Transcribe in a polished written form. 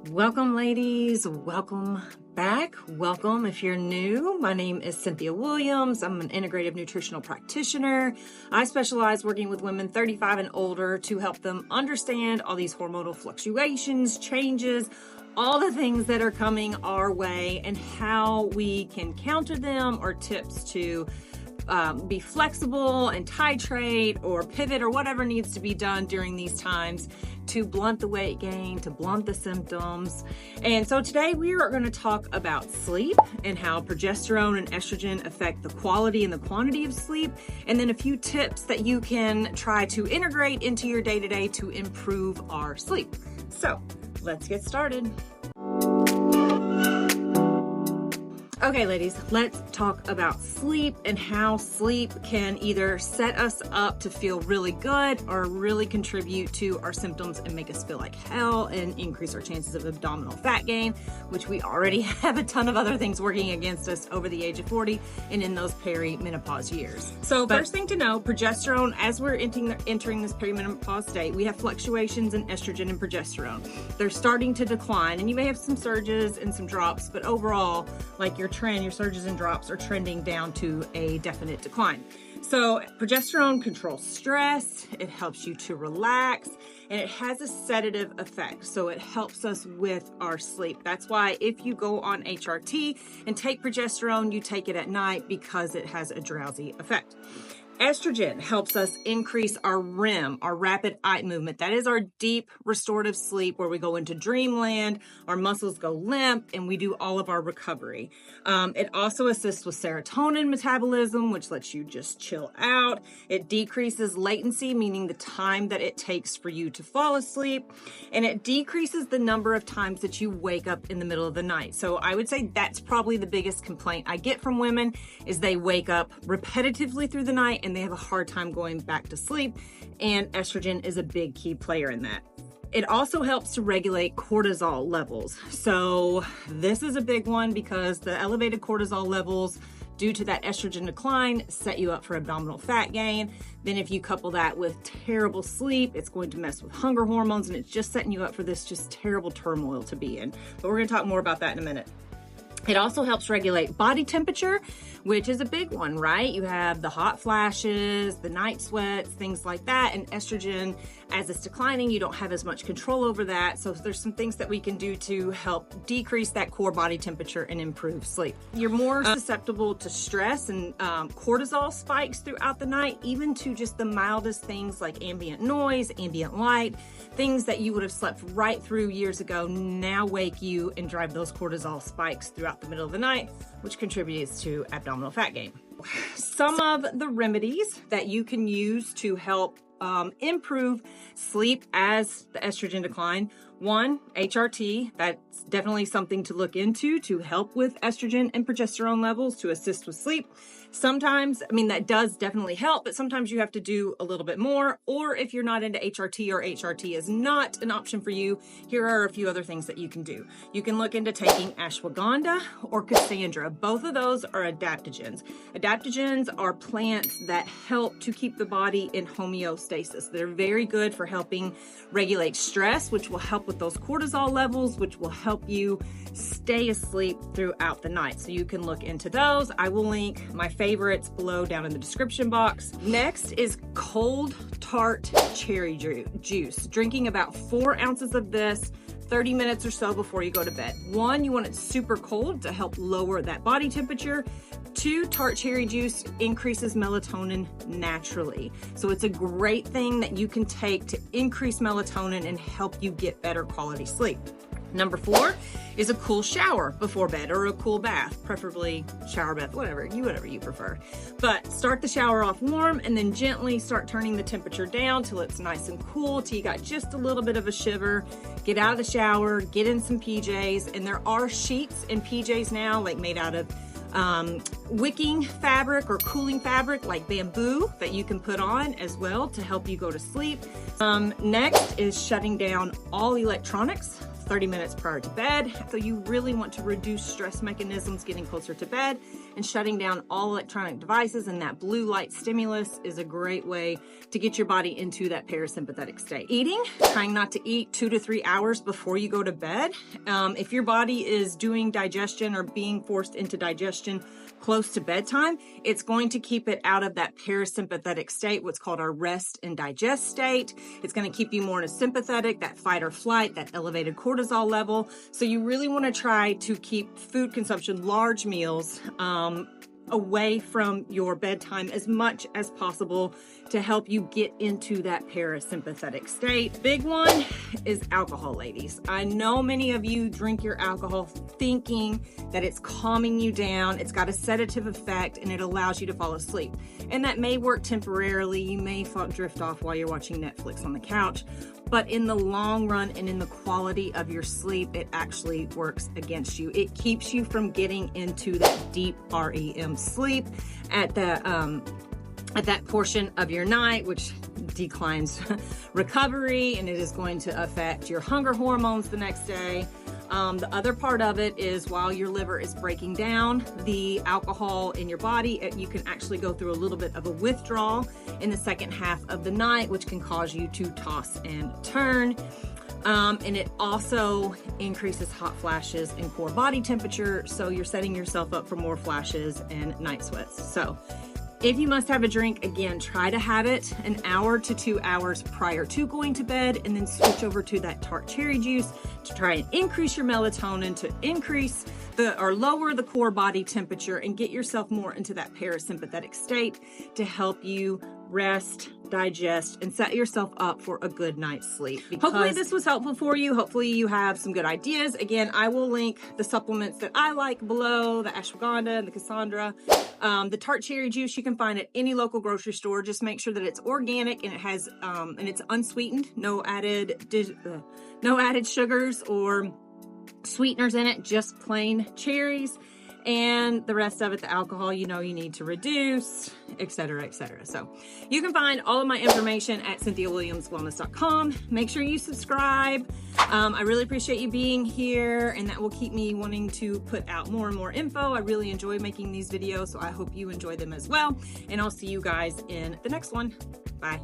Welcome, ladies. Welcome back. Welcome if you're new. My name is Cynthia Williams. I'm an integrative nutritional practitioner. I specialize working with women 35 and older to help them understand all these hormonal fluctuations, changes, all the things that are coming our way and how we can counter them, or tips to be flexible and titrate or pivot or whatever needs to be done during these times to blunt the weight gain, to blunt the symptoms. And so today we are going to talk about sleep and how progesterone and estrogen affect the quality and the quantity of sleep, and then a few tips that you can try to integrate into your day-to-day to improve our sleep. So let's get started. Okay, ladies, let's talk about sleep and how sleep can either set us up to feel really good or really contribute to our symptoms and make us feel like hell and increase our chances of abdominal fat gain, which we already have a ton of other things working against us over the age of 40 and in those perimenopause years. So first thing to know, progesterone, as we're entering this perimenopause state, we have fluctuations in estrogen and progesterone. They're starting to decline, and you may have some surges and some drops, but overall, like your surges and drops are trending down to a definite decline. So progesterone controls stress, it helps you to relax, and it has a sedative effect. So it helps us with our sleep. That's why if you go on HRT and take progesterone, you take it at night because it has a drowsy effect. Estrogen helps us increase our REM, our rapid eye movement. That is our deep restorative sleep where we go into dreamland, our muscles go limp, and we do all of our recovery. It also assists with serotonin metabolism, which lets you just chill out. It decreases latency, meaning the time that it takes for you to fall asleep. And it decreases the number of times that you wake up in the middle of the night. So I would say that's probably the biggest complaint I get from women is they wake up repetitively through the night and they have a hard time going back to sleep, and estrogen is a big key player in that. It also helps to regulate cortisol levels. So this is a big one because the elevated cortisol levels due to that estrogen decline set you up for abdominal fat gain. Then if you couple that with terrible sleep, it's going to mess with hunger hormones, and it's just setting you up for this just terrible turmoil to be in. But we're going to talk more about that in a minute. It also helps regulate body temperature, which is a big one, right? You have the hot flashes, the night sweats, things like that. And estrogen, as it's declining, you don't have as much control over that. So there's some things that we can do to help decrease that core body temperature and improve sleep. You're more susceptible to stress and cortisol spikes throughout the night, even to just the mildest things like ambient noise, ambient light, things that you would have slept right through years ago now wake you and drive those cortisol spikes throughout the middle of the night, which contributes to abdominal fat gain. Some of the remedies that you can use to help improve sleep as the estrogen decline. One, HRT. That's definitely something to look into to help with estrogen and progesterone levels to assist with sleep. Sometimes, that does definitely help, but sometimes you have to do a little bit more. Or if you're not into HRT or HRT is not an option for you, here are a few other things that you can do. You can look into taking ashwagandha or cassandra. Both of those are adaptogens. Adaptogens are plants that help to keep the body in homeostasis. They're very good for helping regulate stress, which will help with those cortisol levels, which will help you stay asleep throughout the night. So you can look into those. I will link my favorites below down in the description box. Next is cold tart cherry juice. Drinking about 4 ounces of this 30 minutes or so before you go to bed. One, you want it super cold to help lower that body temperature. 2, tart cherry juice increases melatonin naturally. So it's a great thing that you can take to increase melatonin and help you get better quality sleep. Number 4 is a cool shower before bed, or a cool bath, preferably shower bath, whatever you prefer. But start the shower off warm and then gently start turning the temperature down till it's nice and cool, till you got just a little bit of a shiver. Get out of the shower, get in some PJs, and there are sheets in PJs now, like made out of wicking fabric or cooling fabric like bamboo that you can put on as well to help you go to sleep. Next is shutting down all electronics 30 minutes prior to bed. So you really want to reduce stress mechanisms getting closer to bed, and shutting down all electronic devices and that blue light stimulus is a great way to get your body into that parasympathetic state. Eating, trying not to eat 2 to 3 hours before you go to bed. If your body is doing digestion or being forced into digestion close to bedtime, it's going to keep it out of that parasympathetic state, what's called our rest and digest state. It's going to keep you more in a sympathetic, that fight or flight, that elevated cortisol level. So you really want to try to keep food consumption, large meals, away from your bedtime as much as possible to help you get into that parasympathetic state. Big one is alcohol, ladies. I know many of you drink your alcohol thinking that it's calming you down, it's got a sedative effect, and it allows you to fall asleep. And that may work temporarily. You may drift off while you're watching Netflix on the couch, but in the long run and in the quality of your sleep, it actually works against you. It keeps you from getting into that deep REM sleep at that portion of your night, which declines recovery, and it is going to affect your hunger hormones the next day. The other part of it is while your liver is breaking down the alcohol in your body, you can actually go through a little bit of a withdrawal in the second half of the night, which can cause you to toss and turn. And it also increases hot flashes and core body temperature, so you're setting yourself up for more flashes and night sweats. So if you must have a drink, again, try to have it an hour to 2 hours prior to going to bed, and then switch over to that tart cherry juice to try and increase your melatonin, to increase or lower the core body temperature and get yourself more into that parasympathetic state to help you rest, digest, and set yourself up for a good night's sleep. Hopefully this was helpful for you. Hopefully you have some good ideas. Again, I will link the supplements that I like below, the ashwagandha and the Cassandra. The tart cherry juice you can find at any local grocery store. Just make sure that it's organic and it has and it's unsweetened, no added sugars or sweeteners in it, just plain cherries. And the rest of it, the alcohol, you know, you need to reduce, etc., etc. So you can find all of my information at CynthiaWilliamsWellness.com. Make sure you subscribe. I really appreciate you being here, and that will keep me wanting to put out more and more info. I really enjoy making these videos, so I hope you enjoy them as well. And I'll see you guys in the next one. Bye.